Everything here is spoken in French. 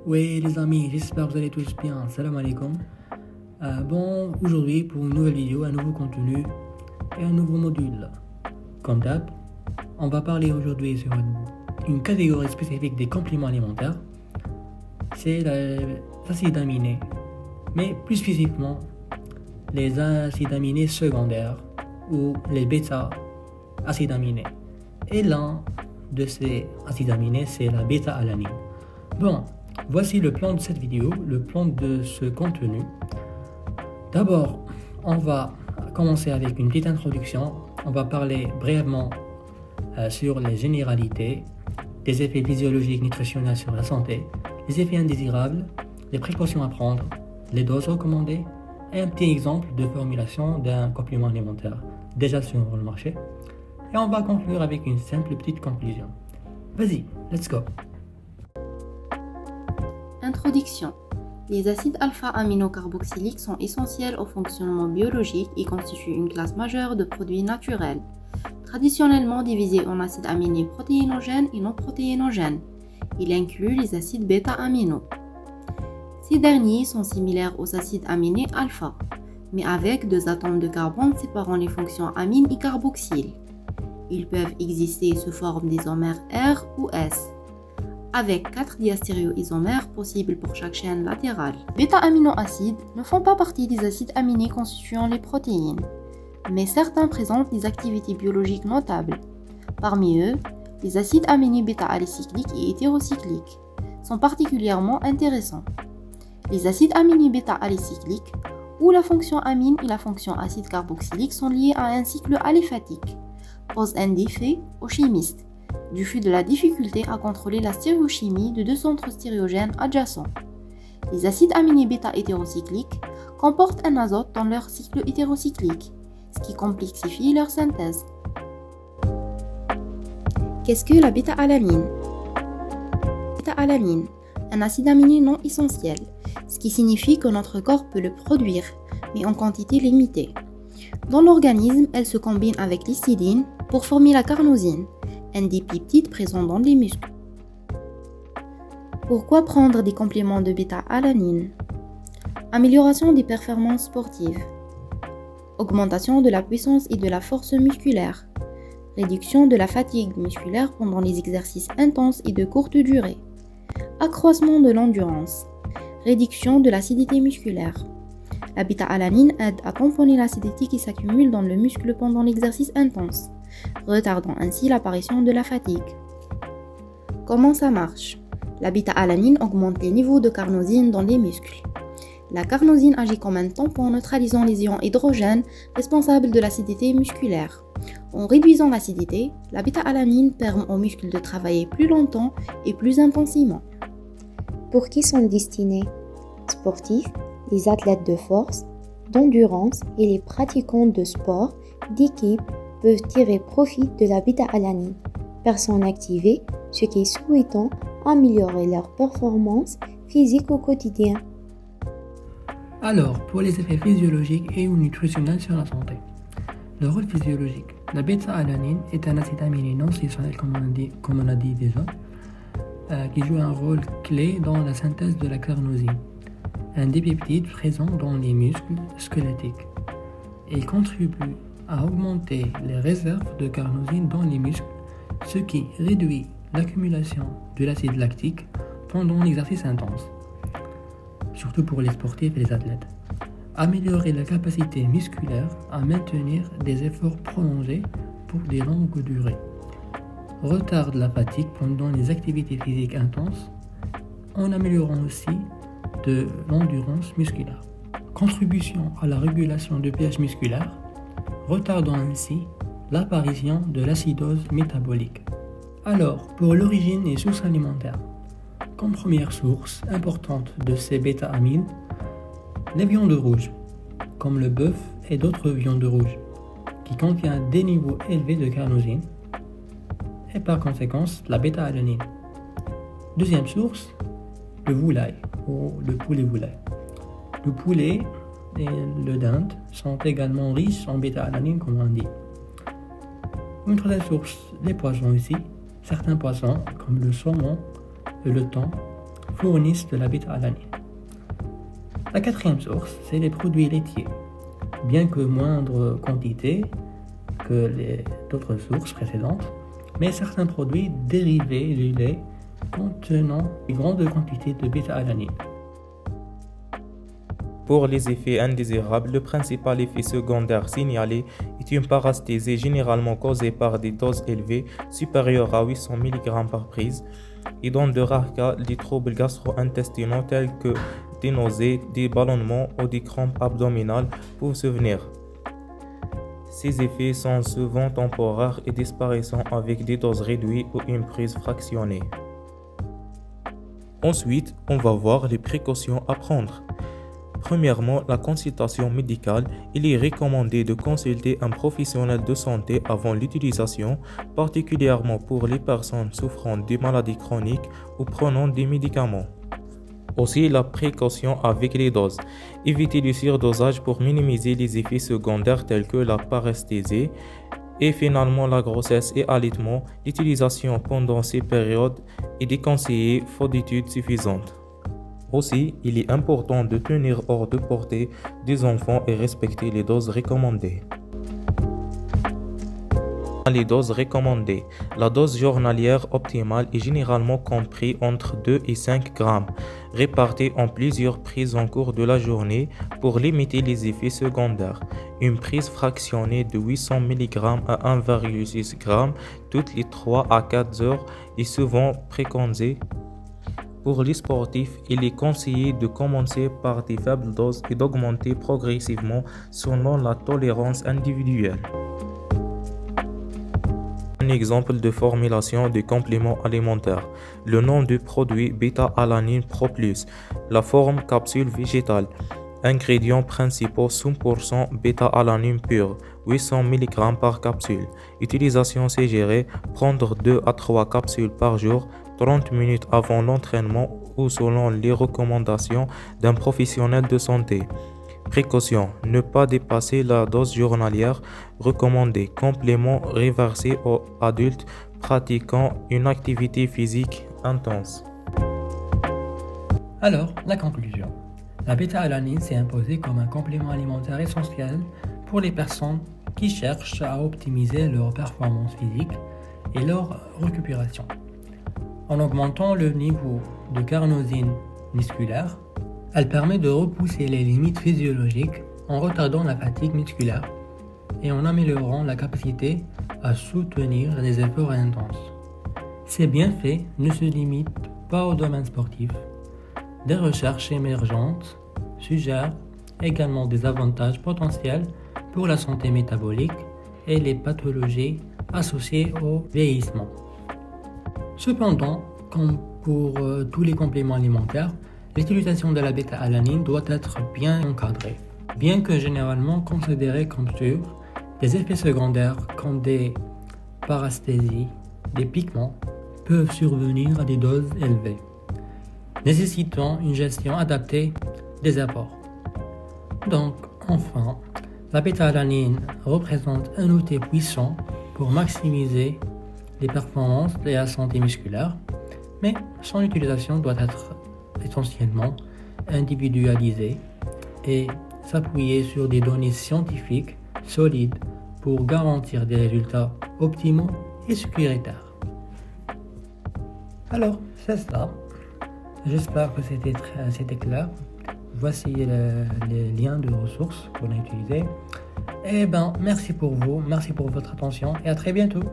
Oui les amis, j'espère que vous allez tous bien. Salam alaikum. Aujourd'hui pour une nouvelle vidéo, un nouveau contenu et un nouveau module. Comme d'hab, on va parler aujourd'hui sur une catégorie spécifique des compléments alimentaires. C'est les acides aminés, mais plus spécifiquement les acides aminés secondaires ou les bêta-acides aminés. Et l'un de ces acides aminés, c'est la bêta-alanine. Voici le plan de cette vidéo, le plan de ce contenu. D'abord, on va commencer avec une petite introduction. On va parler brièvement sur les généralités, des effets physiologiques nutritionnels sur la santé, les effets indésirables, les précautions à prendre, les doses recommandées et un petit exemple de formulation d'un complément alimentaire déjà sur le marché. Et on va conclure avec une simple petite conclusion. Vas-y, let's go. Introduction. Les acides alpha-aminocarboxyliques sont essentiels au fonctionnement biologique et constituent une classe majeure de produits naturels, traditionnellement divisés en acides aminés protéinogènes et non protéinogènes. Il inclut les acides bêta-aminaux. Ces derniers sont similaires aux acides aminés alpha, mais avec deux atomes de carbone séparant les fonctions amine et carboxyle. Ils peuvent exister sous forme d'isomères R ou S, avec 4 diastéréoisomères possibles pour chaque chaîne latérale. Les bêta-aminoacides ne font pas partie des acides aminés constituant les protéines, mais certains présentent des activités biologiques notables. Parmi eux, les acides aminés bêta-alicycliques et hétérocycliques sont particulièrement intéressants. Les acides aminés bêta-alicycliques, où la fonction amine et la fonction acide carboxylique sont liées à un cycle aliphatique, posent un défi aux chimistes, du fait de la difficulté à contrôler la stéréochimie de deux centres stéréogènes adjacents. Les acides aminés bêta-hétérocycliques comportent un azote dans leur cycle hétérocyclique, ce qui complexifie leur synthèse. Qu'est-ce que la bêta-alanine ? Bêta-alanine, un acide aminé non essentiel, ce qui signifie que notre corps peut le produire, mais en quantité limitée. Dans l'organisme, elle se combine avec l'histidine pour former la carnosine, un des peptides présents dans les muscles. Pourquoi prendre des compléments de bêta-alanine ? Amélioration des performances sportives, augmentation de la puissance et de la force musculaire, réduction de la fatigue musculaire pendant les exercices intenses et de courte durée, accroissement de l'endurance, réduction de l'acidité musculaire. La bêta-alanine aide à tamponner l'acidité qui s'accumule dans le muscle pendant l'exercice intense, retardant ainsi l'apparition de la fatigue. Comment ça marche ? La bêta-alanine augmente les niveaux de carnosine dans les muscles. La carnosine agit comme un tampon neutralisant les ions hydrogène responsables de l'acidité musculaire. En réduisant l'acidité, la bêta-alanine permet aux muscles de travailler plus longtemps et plus intensément. Pour qui sont destinés ? Sportifs, les athlètes de force, d'endurance et les pratiquants de sport, d'équipe peuvent tirer profit de la bêta-alanine. Personnes activées, ceux qui souhaitent améliorer leur performance physique au quotidien. Alors, pour les effets physiologiques et ou nutritionnels sur la santé. Le rôle physiologique. La bêta-alanine est un acide aminé non essentiel, comme on a dit déjà, qui joue un rôle clé dans la synthèse de la carnosine, un des peptides présents dans les muscles squelettiques. Il contribue à augmenter les réserves de carnosine dans les muscles, ce qui réduit l'accumulation de l'acide lactique pendant l'exercice intense, surtout pour les sportifs et les athlètes. Améliorer la capacité musculaire à maintenir des efforts prolongés pour des longues durées. Retarde la fatigue pendant les activités physiques intenses en améliorant aussi de l'endurance musculaire. Contribution à la régulation du pH musculaire, retardant ainsi l'apparition de l'acidose métabolique. Alors, pour l'origine et sources alimentaires. Comme première source importante de ces bêta-amines, les viandes rouges, comme le bœuf et d'autres viandes rouges, qui contiennent des niveaux élevés de carnosine, et par conséquent la bêta-alanine. Deuxième source, le volaille ou le poulet volaille. Le poulet et le dinde sont également riches en bêta-alanine, comme on dit. Une troisième source, les poissons aussi. Certains poissons, comme le saumon et le thon, fournissent de la bêta-alanine. La quatrième source, c'est les produits laitiers. Bien que moindre quantité que les d'autres sources précédentes, mais certains produits dérivés du lait contenant une grande quantité de bêta-alanine. Pour les effets indésirables, le principal effet secondaire signalé est une parasthésie généralement causée par des doses élevées supérieures à 800 mg par prise et dans de rares cas, des troubles gastro-intestinaux tels que des nausées, des ballonnements ou des crampes abdominales peuvent survenir. Ces effets sont souvent temporaires et disparaissant avec des doses réduites ou une prise fractionnée. Ensuite, on va voir les précautions à prendre. Premièrement, la consultation médicale. Il est recommandé de consulter un professionnel de santé avant l'utilisation, particulièrement pour les personnes souffrant de maladies chroniques ou prenant des médicaments. Aussi, la précaution avec les doses. Éviter le surdosage pour minimiser les effets secondaires tels que la paresthésie. Et finalement, la grossesse et allaitement. L'utilisation pendant ces périodes est déconseillée faute d'études suffisantes. Aussi, il est important de tenir hors de portée des enfants et respecter les doses recommandées. Les doses recommandées. La dose journalière optimale est généralement comprise entre 2 et 5 grammes, répartie en plusieurs prises en cours de la journée pour limiter les effets secondaires. Une prise fractionnée de 800 mg à 1,6 g toutes les 3 à 4 heures est souvent préconisée. Pour les sportifs, il est conseillé de commencer par des faibles doses et d'augmenter progressivement selon la tolérance individuelle. Un exemple de formulation de compléments alimentaires. Le nom du produit bêta-alanine Pro Plus. La forme capsule végétale. Ingrédients principaux 100% bêta-alanine pure, 800 mg par capsule. Utilisation suggérée, prendre 2 à 3 capsules par jour, 30 minutes avant l'entraînement ou selon les recommandations d'un professionnel de santé. Précaution, ne pas dépasser la dose journalière recommandée. Complément réversé aux adultes pratiquant une activité physique intense. Alors, la conclusion. La bêta-alanine s'est imposée comme un complément alimentaire essentiel pour les personnes qui cherchent à optimiser leur performance physique et leur récupération. En augmentant le niveau de carnosine musculaire, elle permet de repousser les limites physiologiques en retardant la fatigue musculaire et en améliorant la capacité à soutenir des efforts intenses. Ces bienfaits ne se limitent pas au domaine sportif. Des recherches émergentes suggèrent également des avantages potentiels pour la santé métabolique et les pathologies associées au vieillissement. Cependant, comme pour tous les compléments alimentaires, l'utilisation de la bêta-alanine doit être bien encadrée. Bien que généralement considérée comme sûre, des effets secondaires comme des parasthésies, des piquements, peuvent survenir à des doses élevées, nécessitant une gestion adaptée des apports. Donc, enfin, la bêta-alanine représente un outil puissant pour maximiser les performances et la santé musculaire, mais son utilisation doit être essentiellement individualisée et s'appuyer sur des données scientifiques solides pour garantir des résultats optimaux et sécuritaires. Alors, c'est ça. J'espère que c'était clair. Voici les liens de ressources qu'on a utilisés. Merci pour votre attention et à très bientôt.